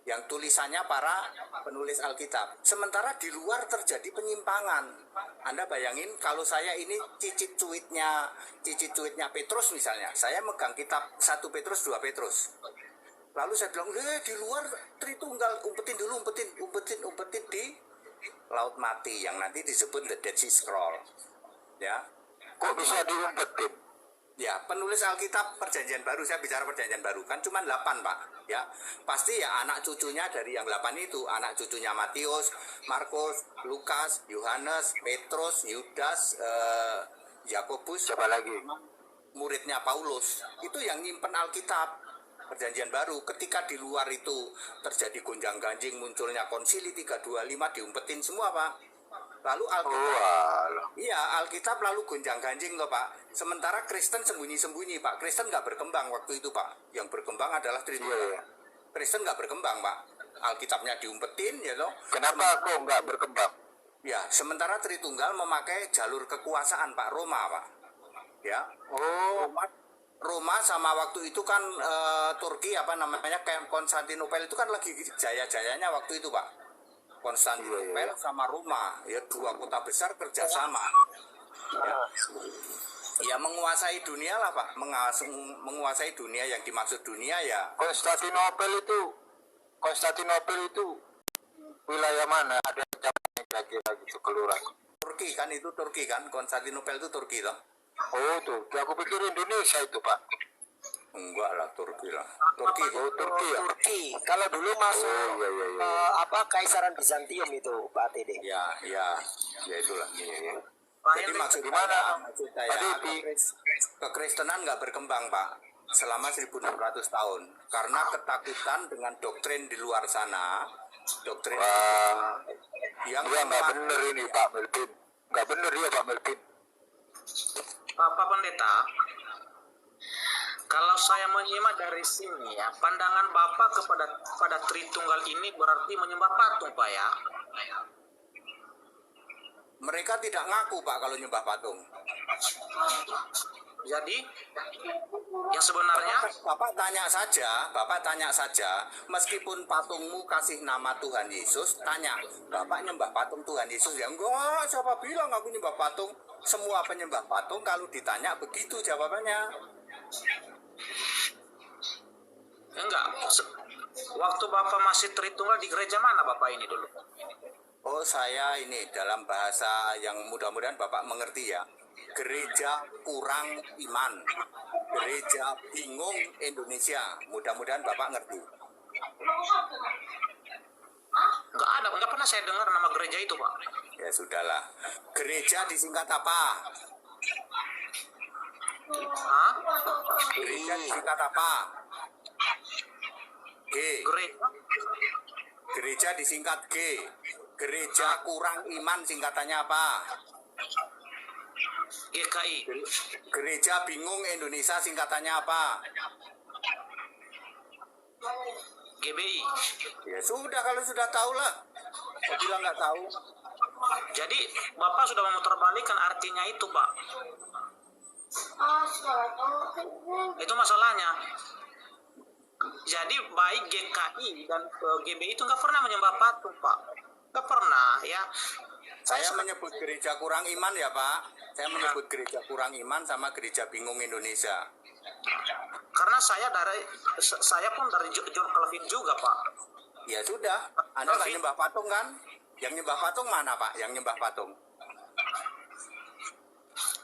A: Yang tulisannya para penulis Alkitab. Sementara di luar terjadi penyimpangan. Anda bayangin kalau saya ini cicit cuitnya Petrus misalnya. Saya megang kitab 1 Petrus, 2 Petrus. Lalu saya bilang, di luar Tritunggal, umpetin di Laut Mati yang nanti disebut The Dead Sea Scroll. Ya.
C: Kok bisa diumpetin?
A: Ya, penulis Alkitab Perjanjian Baru, saya bicara Perjanjian Baru, kan cuma 8, Pak. Ya, pasti ya anak cucunya dari yang 8 itu, anak cucunya Matius, Markus, Lukas, Yohanes, Petrus, Yudas, Yakobus,
C: Siapa lagi?
A: muridnya Paulus. Itu yang nyimpen Alkitab Perjanjian Baru. Ketika di luar itu terjadi gonjang-ganjing, munculnya konsili 325, diumpetin semua, Pak. Lalu Alkitab lalu gonjang-ganjing loh Pak. Sementara Kristen sembunyi-sembunyi Pak. Kristen nggak berkembang waktu itu Pak. Yang berkembang adalah Tritunggal.
C: Iya.
A: Kristen nggak berkembang Pak. Alkitabnya diumpetin ya loh.
C: Kenapa kok nggak berkembang?
A: Ya, sementara Tritunggal memakai jalur kekuasaan Pak, Roma Pak. Ya.
C: Oh,
A: Roma sama waktu itu kan Turki apa namanya, kayak Konstantinopel itu kan lagi jaya-jayanya waktu itu Pak. Konstantinopel sama Roma, ya 2 kota besar kerjasama. Ya menguasai dunia lah Pak, menguasai dunia. Yang dimaksud dunia ya
C: Konstantinopel itu wilayah mana? Ada cabangnya kira-kira gitu, kelurahan.
A: Turki kan, itu Turki kan, Konstantinopel itu Turki toh.
C: Oh tuh, aku pikir Indonesia itu Pak.
A: Enggak lah, Turki lah. Turki.
C: Oh Turki ya.
E: Turki. Kalau dulu masuk
C: iya.
E: Kekaisaran Bizantium itu Pak Teddy.
A: Ya itulah. Jadi maksud
C: Gimana?
A: saya kekristenan nggak berkembang Pak selama 1600 tahun karena ketakutan dengan doktrin di luar sana, doktrin yang
C: nggak bener ini Pak Melvin. Nggak bener ya Pak Melvin.
B: Bapak Pendeta, kalau saya menyimak dari sini ya, pandangan Bapak kepada Tritunggal ini berarti menyembah patung Pak ya?
A: mereka tidak ngaku Pak kalau nyembah patung.
B: Jadi, yang sebenarnya
A: Bapak tanya saja, meskipun patungmu kasih nama Tuhan Yesus, tanya, Bapak nyembah patung Tuhan Yesus? Ya enggak, siapa bilang aku nyembah patung? Semua penyembah patung kalau ditanya begitu jawabannya.
B: enggak. Waktu Bapak masih Tritunggal di gereja mana Bapak ini dulu?
A: Oh, saya ini dalam bahasa yang mudah-mudahan Bapak mengerti ya. Gereja kurang iman. Gereja bingung Indonesia. Mudah-mudahan Bapak ngerti.
B: Enggak pernah saya dengar nama gereja itu Pak.
A: Ya sudahlah. Gereja disingkat apa?
B: Hah?
A: Gereja disingkat apa? G.
B: Gereja?
A: Gereja disingkat G. Gereja kurang iman singkatannya apa?
B: GKI.
A: Gereja bingung Indonesia singkatannya apa?
B: GBI.
A: Ya sudah, kalau sudah tahu lah. Kok bilang nggak tahu?
B: Jadi Bapak sudah memutarbalikkan artinya itu Pak. Itu masalahnya. Jadi baik GKI dan GBI itu nggak pernah menyembah patung Pak. Nggak pernah ya.
A: Saya menyebut gereja kurang iman ya Pak. Saya menyebut gereja kurang iman sama gereja bingung Indonesia.
B: Karena saya pun dari John Calvin juga, Pak.
A: Ya sudah, Anda nggak nyembah patung kan? Yang nyembah patung mana Pak? Yang nyembah patung?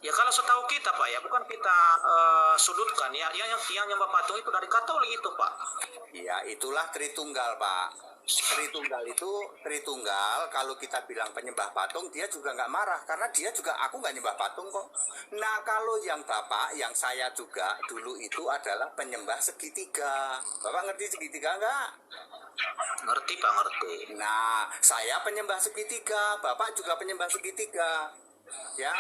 B: Ya kalau setahu kita, Pak, ya bukan kita sudutkan ya. Yang nyembah patung itu dari Katolik itu, Pak.
A: Ya itulah Tritunggal Pak. Tritunggal kalau kita bilang penyembah patung dia juga nggak marah karena dia juga aku nggak nyembah patung kok. Nah kalau yang Bapak yang saya juga dulu itu adalah penyembah segitiga. Bapak ngerti segitiga nggak?
B: Ngerti, Pak, ngerti.
A: Nah saya penyembah segitiga, Bapak juga penyembah segitiga, ya.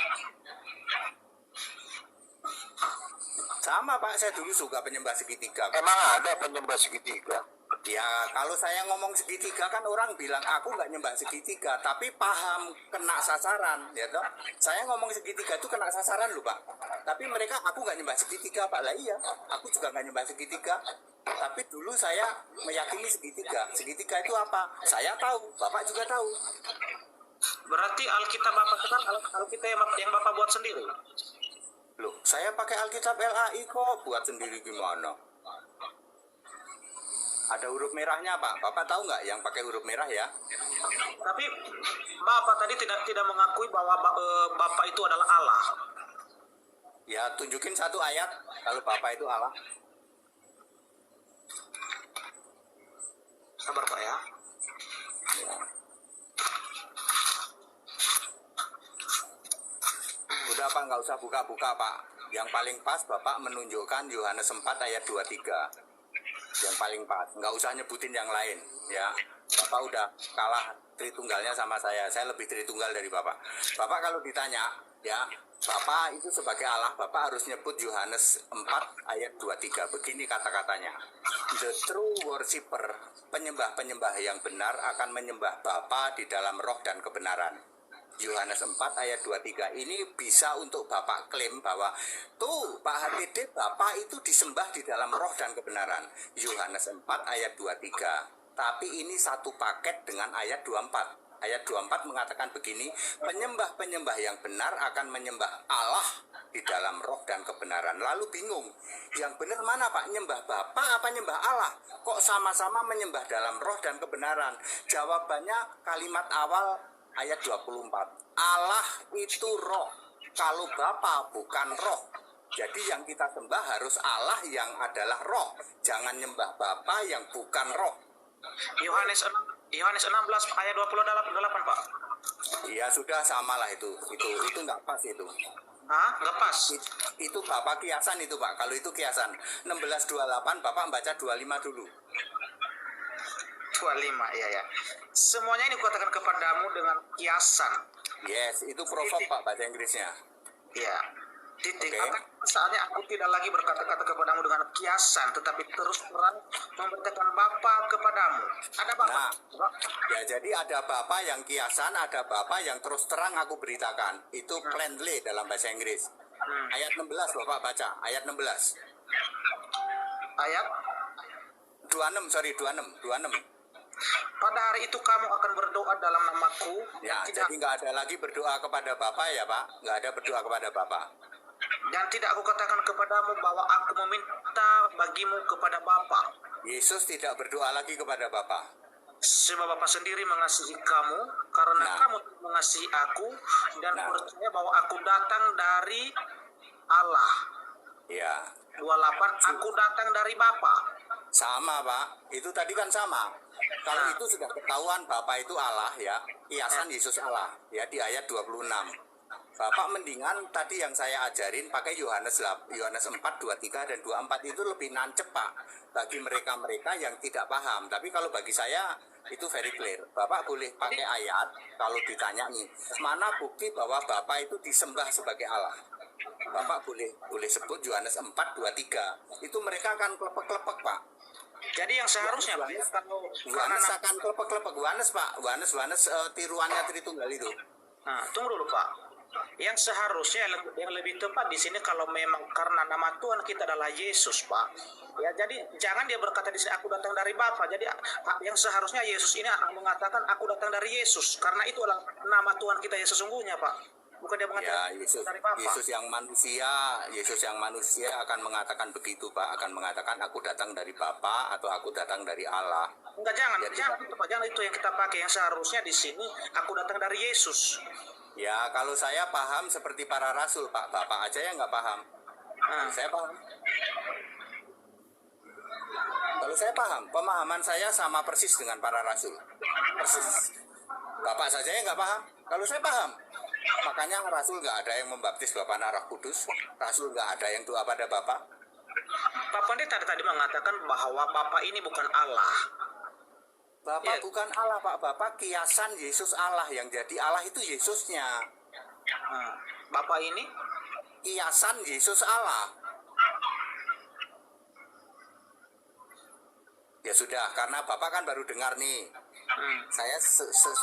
A: Sama Pak, saya dulu juga penyembah segitiga.
C: Emang ada penyembah segitiga?
A: Ya, kalau saya ngomong segitiga kan orang bilang aku nggak nyembah segitiga, tapi paham kena sasaran, ya toh. Saya ngomong segitiga itu kena sasaran loh Pak. Tapi mereka aku nggak nyembah segitiga Pak. Lah iya, aku juga nggak nyembah segitiga. Tapi dulu saya meyakini segitiga. Segitiga itu apa? Saya tahu, Bapak juga tahu.
B: Berarti Alkitab Bapak itu kan Alkitab yang Bapak buat sendiri.
A: Loh, saya pakai Alkitab LAI kok, buat sendiri gimana? Ada huruf merahnya Pak. Bapak tahu nggak yang pakai huruf merah ya?
B: Tapi Bapak tadi tidak mengakui bahwa Bapak itu adalah Allah.
A: Ya, tunjukin satu ayat kalau Bapak itu Allah.
B: Sabar, Pak, ya.
A: Udah Pak, nggak usah buka-buka Pak. Yang paling pas Bapak menunjukkan Yohanes 4 ayat 23. Yang paling pas, nggak usah nyebutin yang lain ya. Bapak udah kalah Tritunggalnya sama saya lebih Tritunggal dari Bapak. Bapak kalau ditanya ya, Bapak itu sebagai Allah, Bapak harus nyebut Yohanes 4 ayat 23. Begini kata-katanya, the true worshipper, penyembah-penyembah yang benar akan menyembah Bapa di dalam roh dan kebenaran. Yohanes 4 ayat 23 ini bisa untuk Bapak klaim bahwa tuh Pak HTD Bapak itu disembah di dalam roh dan kebenaran. Yohanes 4 ayat 23. Tapi ini satu paket dengan ayat 24. Ayat 24 mengatakan begini, penyembah-penyembah yang benar akan menyembah Allah di dalam roh dan kebenaran. Lalu bingung, yang benar mana Pak? Nyembah Bapa apa nyembah Allah? Kok sama-sama menyembah dalam roh dan kebenaran? Jawabannya kalimat awal ayat 24. Allah itu roh. Kalau Bapa bukan roh. Jadi yang kita sembah harus Allah yang adalah roh. Jangan nyembah Bapa yang bukan roh.
B: Yohanes 16 ayat 28, Pak.
A: Iya sudah samalah itu. Itu nggak pas itu.
B: Hah? Nggak pas.
A: Itu Bapak kiasan itu Pak. Kalau itu kiasan 16:28 Bapak baca 25 dulu.
B: 25, ya. Semuanya ini kukatakan kepadamu dengan kiasan.
A: Yes, itu provok Pak bahasa Inggrisnya.
B: Ya. Titik.
A: Oke.
B: Akan saatnya aku tidak lagi berkata-kata kepadamu dengan kiasan, tetapi terus terang memberitakan Bapa kepadamu. Ada Bapa.
A: Nah, ya jadi ada Bapa yang kiasan, ada Bapa yang terus terang aku beritakan. Itu plainly dalam bahasa Inggris. Ayat 16 Bapak baca, ayat 16.
B: Ayat
A: 26.
B: pada hari itu kamu akan berdoa dalam namaku.
A: Ya,
B: dan tidak
A: jadi nggak ada lagi berdoa kepada Bapa ya Pak. Nggak ada berdoa kepada Bapa.
B: dan tidak aku katakan kepadamu bahwa aku meminta bagimu kepada Bapa.
A: Yesus tidak berdoa lagi kepada Bapa.
B: Sebab Bapa sendiri mengasihi kamu karena
A: Nah.
B: kamu mengasihi aku dan
A: Nah.
B: percaya bahwa aku datang dari Allah.
A: Ya,
B: 28, aku datang dari Bapa.
A: sama Pak. Itu tadi kan sama. Kalau itu sudah ketahuan Bapa itu Allah ya. Kiasan Yesus Allah ya di ayat 26. Bapak mendingan tadi yang saya ajarin pakai Yohanes 4, 23 dan 24 itu lebih nancep Pak. Bagi mereka-mereka yang tidak paham. Tapi kalau bagi saya itu very clear. Bapak boleh pakai ayat kalau ditanya nih, mana bukti bahwa Bapak itu disembah sebagai Allah? Bapak boleh sebut Yohanes 4, 23. Itu mereka akan klepek-klepek Pak.
B: Jadi yang seharusnya Pak,
A: Yohanes akan klepek-klepek. Yohanes Pak. Yohanes tiruannya Tritunggal itu.
B: Nah, tunggu dulu Pak. Yang seharusnya yang lebih tepat di sini kalau memang karena nama Tuhan kita adalah Yesus, Pak. Ya, jadi jangan dia berkata di sini aku datang dari Bapa. Jadi yang seharusnya Yesus ini mengatakan aku datang dari Yesus karena itu adalah nama Tuhan kita yang sesungguhnya, Pak. Bukan dia mengatakan
A: Ya, Yesus,
B: dari Bapa.
A: Yesus yang manusia akan mengatakan begitu, Pak. Akan mengatakan aku datang dari Bapa atau aku datang dari Allah.
B: Enggak, jangan,
A: Ya,
B: jangan itu Pak, jangan itu yang kita pakai. Yang seharusnya di sini aku datang dari Yesus.
A: Ya, kalau saya paham seperti para rasul, Pak. Bapak aja yang nggak paham. Saya paham. Kalau saya paham, pemahaman saya sama persis dengan para rasul. Persis. Bapak saja yang nggak paham. Kalau saya paham. Makanya rasul nggak ada yang membaptis Bapa Anak Roh Kudus. Rasul nggak ada yang doa pada Bapak.
B: Pak Pendeta tadi mengatakan bahwa Bapa ini bukan Allah.
A: Bapak
B: Ya.
A: bukan Allah, Pak. Bapak kiasan Yesus Allah. Yang jadi Allah itu Yesusnya.
B: Bapa ini
A: Kiasan Yesus Allah. Ya sudah, karena Bapak kan baru dengar nih. Saya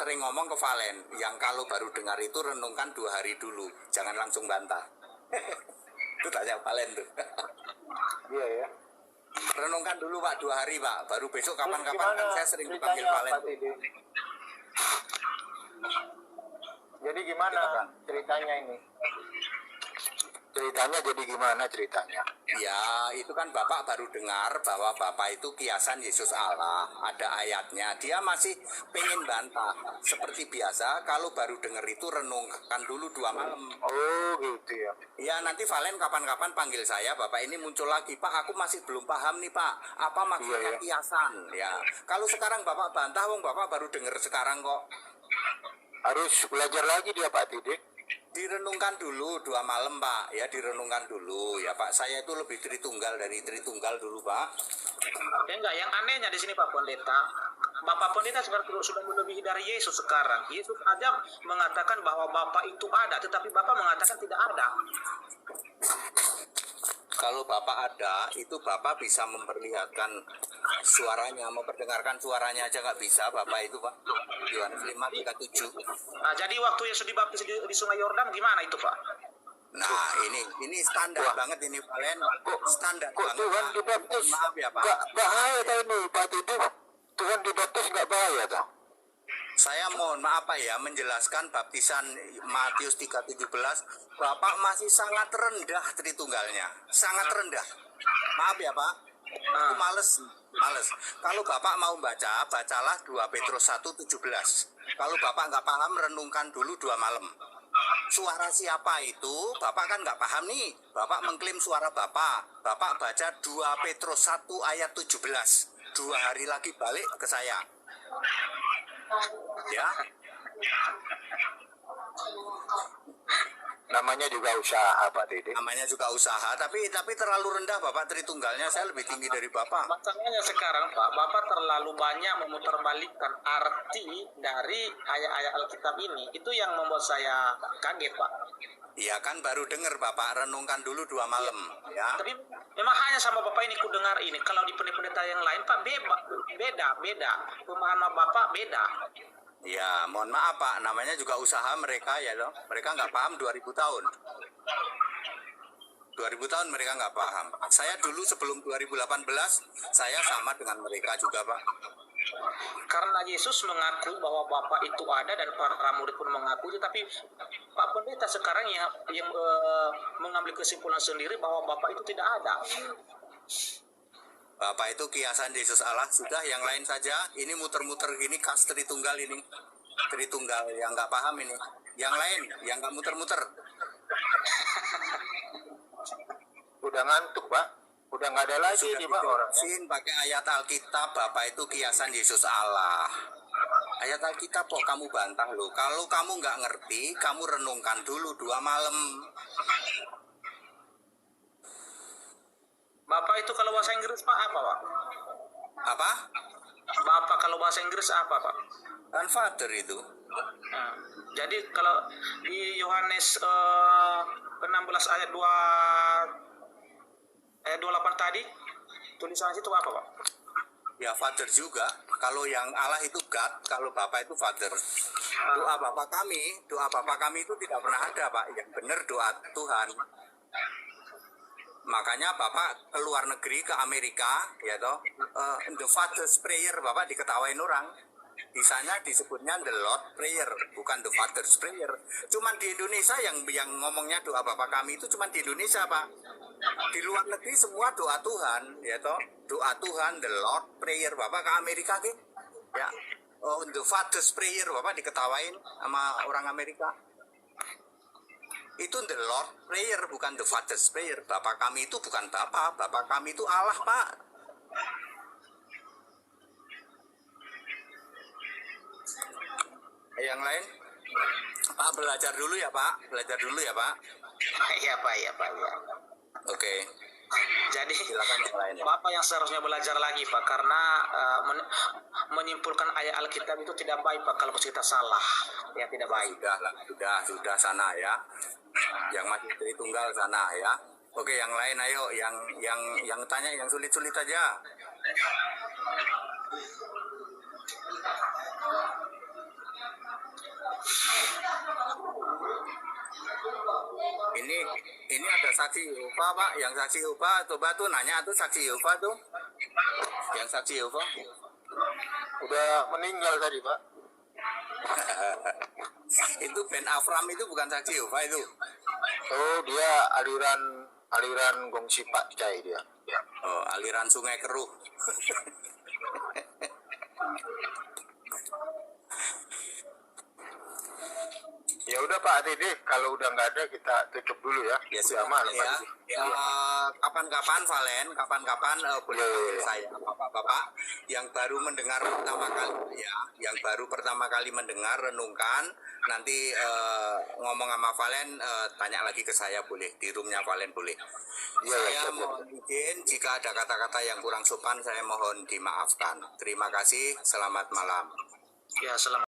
A: sering ngomong ke Valen, yang kalau baru dengar itu renungkan 2 hari dulu. Jangan langsung bantah. Itu tanya Valen tuh.
C: Iya ya.
A: Renungkan dulu Pak 2 hari Pak. Baru besok
C: Terus
A: kapan-kapan kan saya sering dipanggil
C: ceritanya
A: Valen.
C: Pak Tede? Jadi gimana
A: Silakan.
C: ceritanya ini? Ceritanya jadi gimana ceritanya?
A: Ya, itu kan Bapak baru dengar bahwa Bapak itu kiasan Yesus Allah. Ada ayatnya. Dia masih pengen bantah. Seperti biasa, kalau baru dengar itu renungkan dulu 2 malam.
C: Oh gitu ya.
A: Ya, nanti Valen kapan-kapan panggil saya. Bapak ini muncul lagi. Pak, aku masih belum paham nih Pak. Apa maksudnya
C: Iya,
A: kiasan? Ya, kalau sekarang Bapak bantah, wong Bapak baru dengar sekarang kok.
C: Harus belajar lagi dia Pak Tede.
A: Direnungkan dulu 2 malam Pak. Ya, direnungkan dulu. Ya Pak, saya itu lebih Tritunggal dari Tritunggal dulu Pak.
B: ya enggak, yang anehnya di sini Pak Pendeta, Bapak Pendeta sebenarnya sudah melebihi dari Yesus sekarang. Yesus aja mengatakan bahwa Bapa itu ada, tetapi Bapak mengatakan tidak ada.
A: Kalau Bapak ada, itu Bapak bisa memperlihatkan suaranya, memperdengarkan suaranya aja nggak bisa Bapak itu Pak. Yohanes 5:37.
B: Nah, jadi waktu Yesus dibaptis di Sungai Yordan gimana itu Pak?
A: Nah, ini standar banget ini Valen. Standar
C: Kok
A: banget.
C: Tuhan
A: Pak.
C: dibaptis?
A: Maaf ya Pak.
C: Nggak bahaya tau ini Pak Tede. Tuhan dibaptis nggak bahaya tau?
A: Saya mohon maaf Pak ya, menjelaskan baptisan Matius 3:17, Bapak masih sangat rendah Tritunggalnya, sangat rendah. Maaf ya Pak, aku males. Kalau Bapak mau baca, bacalah 2 Petrus 1:17. Kalau Bapak nggak paham, renungkan dulu 2 malam. Suara siapa itu? Bapak kan nggak paham nih. Bapak mengklaim suara Bapak. Bapak baca 2 Petrus 1 ayat 17. 2 hari lagi balik ke saya. Ya,
C: Namanya juga usaha Pak Tede.
A: namanya juga usaha, tapi terlalu rendah Bapak Tritunggalnya. Saya lebih tinggi dari Bapak.
B: Masalahnya sekarang Pak, Bapak terlalu banyak memutarbalikkan arti dari ayat-ayat Alkitab ini. Itu yang membuat saya kaget Pak.
A: Iya kan baru dengar Bapak, renungkan dulu 2 malam ya.
B: Tapi memang hanya sama Bapak ini ku dengar ini. Kalau di pendeta yang lain Pak beda. Pemahaman Bapak beda.
A: Ya, mohon maaf Pak, namanya juga usaha mereka ya loh. Mereka nggak paham 2000 tahun. 2000 tahun mereka nggak paham. Saya dulu sebelum 2018, saya sama dengan mereka juga Pak.
B: Karena Yesus mengaku bahwa Bapa itu ada dan para murid pun mengaku, tapi Pak Pendeta sekarang yang mengambil kesimpulan sendiri bahwa Bapa itu tidak ada.
A: Bapak itu kiasan Yesus Allah. Sudah, yang lain saja. Ini muter-muter gini khas Tritunggal ini. Tritunggal yang nggak paham ini. Yang lain yang nggak muter-muter.
C: Udah ngantuk Pak. Udah nggak ada lagi
A: Sudah
C: nih Pak orangnya.
A: dijelasin pakai ayat Alkitab, Bapak itu kiasan Yesus Allah. Ayat Alkitab kok kamu bantah loh. Kalau kamu nggak ngerti, kamu renungkan dulu 2 malam.
B: Bapak itu kalau bahasa Inggris Pak apa Pak?
A: Apa?
B: Bapak kalau bahasa Inggris apa Pak?
A: Kan Father itu.
B: Nah, jadi kalau di Yohanes 16 ayat 28 tadi tulisan situ apa Pak?
A: ya Father juga. Kalau yang Allah itu God, kalau Bapa itu Father. Doa Bapa kami itu tidak pernah ada, Pak. Yang benar doa Tuhan. Makanya Bapak keluar negeri ke Amerika, ya toh, the Father's Prayer, Bapak diketawain orang. Di sana disebutnya the Lord Prayer, bukan the Father's Prayer. Cuman di Indonesia yang ngomongnya doa Bapak kami itu cuman di Indonesia, Pak. Di luar negeri semua doa Tuhan, ya toh, doa Tuhan, the Lord Prayer. Bapak ke Amerika, gitu, ya, the Father's Prayer, Bapak diketawain sama orang Amerika. Itu the Lord Prayer, bukan the Father's Prayer. Bapak kami itu bukan Bapak kami itu Allah, Pak. Yang lain, Pak belajar dulu ya, Pak.
B: Iya Pak, ya.
A: Oke,
B: Jadi
A: silakan yang lain. Ya.
B: Bapak yang seharusnya belajar lagi Pak, karena menyimpulkan ayat Alkitab itu tidak baik Pak kalau kita salah, ya tidak baik.
A: Sudah sana ya. Yang masih Tritunggal sana ya. Oke, yang lain ayo, yang tanya yang sulit-sulit aja. Ini ada saksi Yehova, Pak. Yang saksi Yehova coba tuh nanya tuh saksi Yehova tuh. Yang saksi Yehova
C: Udah meninggal tadi, Pak.
A: itu Ben Afram itu bukan saksi Yehova itu.
C: Oh, dia aliran Gongsi Pak Cai dia.
A: Oh, aliran Sungai Keruh.
C: Ya udah Pak Dede, kalau udah nggak ada kita tutup dulu ya.
A: Ya
C: Udah
A: sudah
C: malam,
A: ya.
C: Pak Dede.
A: Kapan-kapan Valen, boleh panggil saya Bapak yang baru mendengar pertama kali ya, yang baru pertama kali mendengar renungkan nanti ngomong sama Valen, tanya lagi ke saya boleh di roomnya Valen boleh. Saya mohon izin jika ada kata-kata yang kurang sopan saya mohon dimaafkan. Terima kasih, selamat malam.
B: Ya, selamat